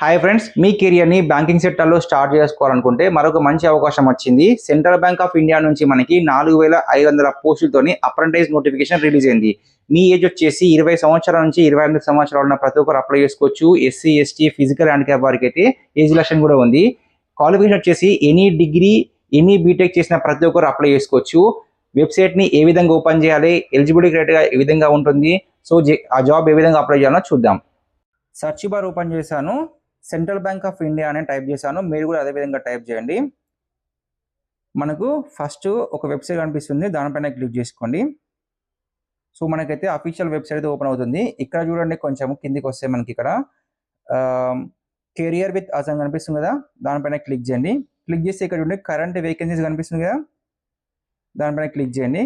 Hi friends, మీ కెరియర్ని banking సెక్టర్లో start చేసుకోవాలనుకుంటే మరొక మంచి అవకాశం వచ్చింది. సెంట్రల్ బ్యాంక్ ఆఫ్ ఇండియా నుంచి మనకి 4500 పోస్టులతోని అప్రెంటిస్ నోటిఫికేషన్ రిలీజ్ అయింది. మీ ఏజ్ వచ్చేసి 20 సంవత్సరాల నుంచి 28 సంవత్సరాలు ఉన్న ప్రతి ఒక్కరు అప్లై చేసుకోవచ్చు. ఎస్సీ, ఎస్టీ, ఫిజికల్ హ్యాండిక్యాప్ వారికి అయితే ఏజ్ రిలాక్సేషన్ కూడా ఉంది. క్వాలిఫికేషన్ వచ్చేసి ఎనీ డిగ్రీ, ఎనీ బీటెక్ చేసిన ప్రతి ఒక్కరు అప్లై చేసుకోవచ్చు. వెబ్సైట్ని ఏ విధంగా ఓపెన్ చేయాలి, ఎలిజిబిలిటీ క్రైటీరియా ఏ విధంగా ఉంటుంది, సో ఆ జాబ్ ఏ విధంగా అప్లై చేయాలో చూద్దాం. సర్చ్ బార్ ఓపెన్ చేశాను. సెంట్రల్ బ్యాంక్ ఆఫ్ ఇండియా అని టైప్ చేశాను. మీరు కూడా అదే విధంగా టైప్ చేయండి. మనకు ఫస్ట్ ఒక వెబ్సైట్ కనిపిస్తుంది, దానిపైన క్లిక్ చేసుకోండి. సో మనకైతే అఫీషియల్ వెబ్సైట్ అయితే ఓపెన్ అవుతుంది. ఇక్కడ చూడండి, కొంచెం కిందికి వస్తే మనకి ఇక్కడ కెరియర్ విత్ అస్ అని కనిపిస్తుంది కదా, దానిపైన క్లిక్ చేయండి. క్లిక్ చేస్తే ఇక్కడ చూడండి కరెంట్ వేకెన్సీస్ కనిపిస్తుంది కదా, దానిపైన క్లిక్ చేయండి.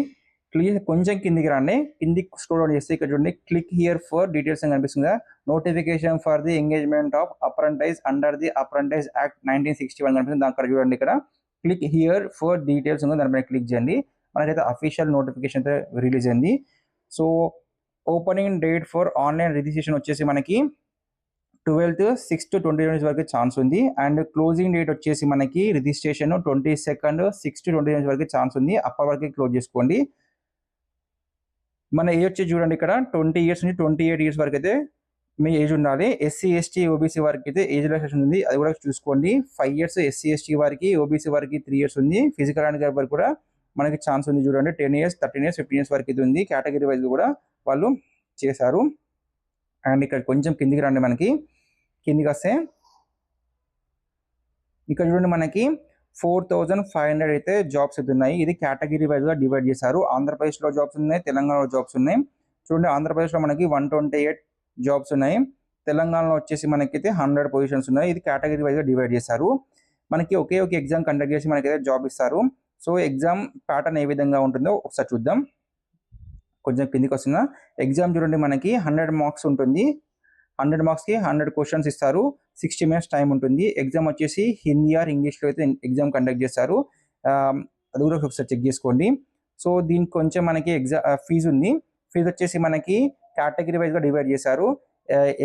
క్లిక్ కొంచెం కిందికి రండి. కిందికి స్క్రోల్ డౌన్ చేస్తే ఇక్కడ చూడండి క్లిక్ హియర్ ఫర్ డీటెయిల్స్ అని కనిపిస్తుంది కదా, notification for the engagement of అప్రెంటైజ్ under the అప్రెంటైజ్ act 1961 కనిపిస్తుంది. అక్కడ చూడండి ఇక్కడ క్లిక్ హియర్ ఫర్ డీటెయిల్స్ ఉంది, దానిపైన క్లిక్ చేయండి. మనకైతే అఫీషియల్ నోటిఫికేషన్ అయితే రిలీజ్ అయింది. So opening date for online registration వచ్చేసి మనకి 12/6/2020 వరకు ఛాన్స్ ఉంది. అండ్ క్లోజింగ్ డేట్ వచ్చేసి మనకి రిజిస్ట్రేషన్ 22/6/2020 వరకు ఛాన్స్ ఉంది. అప్పటి వరకు క్లోజ్ చేసుకోండి. మన ఏజ్ వచ్చి చూడండి ఇక్కడ 20 ఇయర్స్ నుంచి 28 ఇయర్స్ వరకు అయితే మీ ఏజ్ ఉండాలి. ఎస్సీ, ఎస్టీ, ఓబీసీ వారికి అయితే ఏజ్ రిలాక్సేషన్ ఉంది, అది కూడా చూసుకోండి. 5 ఇయర్స్ ఎస్సీ, ఎస్టీ వారికి, ఓబీసీ వారికి 3 ఇయర్స్ ఉంది. ఫిజికల్ హ్యాండిక్యాప్ వరకు కూడా మనకి ఛాన్స్ ఉంది. చూడండి 10 ఇయర్స్, 13 ఇయర్స్, 15 ఇయర్స్ వరకు ఇది ఉంది. కేటగిరీ వైజ్ కూడా వాళ్ళు చేశారు. అండ్ ఇక్కడ కొంచెం కిందికి రండి. మనకి కిందికి వస్తే ఇక్కడ చూడండి మనకి 4500 అయితే జాబ్స్ అయితే ఉన్నాయి. ఇది కేటగిరీ వైజ్గా డివైడ్ చేశారు. ఆంధ్రప్రదేశ్లో జాబ్స్ ఉన్నాయి, తెలంగాణలో జాబ్స్ ఉన్నాయి. చూడండి ఆంధ్రప్రదేశ్లో మనకి 128 జాబ్స్ ఉన్నాయి. తెలంగాణలో వచ్చేసి మనకైతే 100 పొజిషన్స్ ఉన్నాయి. ఇది కేటగిరీ వైజ్గా డివైడ్ చేశారు. మనకి ఒకే ఒక ఎగ్జామ్ కండక్ట్ చేసి మనకైతే జాబ్ ఇస్తారు. సో ఎగ్జామ్ ప్యాటర్న్ ఏ విధంగా ఉంటుందో ఒకసారి చూద్దాం. కొంచెం కిందికి వస్తున్నా. ఎగ్జామ్ చూడండి మనకి 100 మార్క్స్ ఉంటుంది. 100 మార్క్స్కి 100 క్వశ్చన్స్ ఇస్తారు. 60 మినిట్స్ టైం ఉంటుంది. ఎగ్జామ్ వచ్చేసి హిందీ ఆర్ ఇంగ్లీష్లో అయితే ఎగ్జామ్ కండక్ట్ చేస్తారు. అది కూడా ఒకసారి చెక్ చేసుకోండి. సో దీనికి కొంచెం మనకి ఫీజు ఉంది. ఫీజు వచ్చేసి మనకి కేటగిరీ వైజ్గా డివైడ్ చేశారు.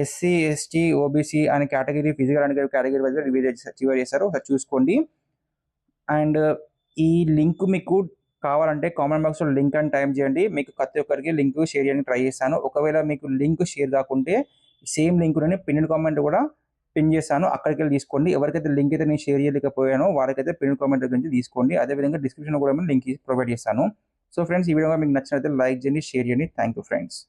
ఎస్సీ, ఎస్టీ, ఓబీసీ అనే కేటగిరీ, ఫిజికల్ అండ్ కేటగిరీ వైజ్గా డివైడ్ చేశారు. ఒకసారి చూసుకోండి. అండ్ ఈ లింక్ మీకు కావాలంటే కామెంట్ బాక్స్లో లింక్ అని టైప్ చేయండి. మీకు ప్రతి ఒక్కరికి లింక్ షేర్ చేయడానికి ట్రై చేస్తాను. ఒకవేళ మీకు లింక్ షేర్ కాకుంటే సేమ్ లింక్లోనే పిన్ కామెంట్ కూడా పిన్ చేస్తాను, అక్కడికి వెళ్ళి తీసుకోండి. ఎవరికైతే లింక్ అయితే నేను షేర్ చేయలేకపోయానో వారికైతే పిన్ కామెంట్ గురించి తీసుకోండి. అదేవిధంగా డిస్క్రిప్షన్లో కూడా లింక్ ప్రొవైడ్ చేస్తాను. సో ఫ్రెండ్స్, ఈ వీడియో మీకు నచ్చినట్లయితే లైక్ చేయండి, షేర్ చేయండి. Thank you friends.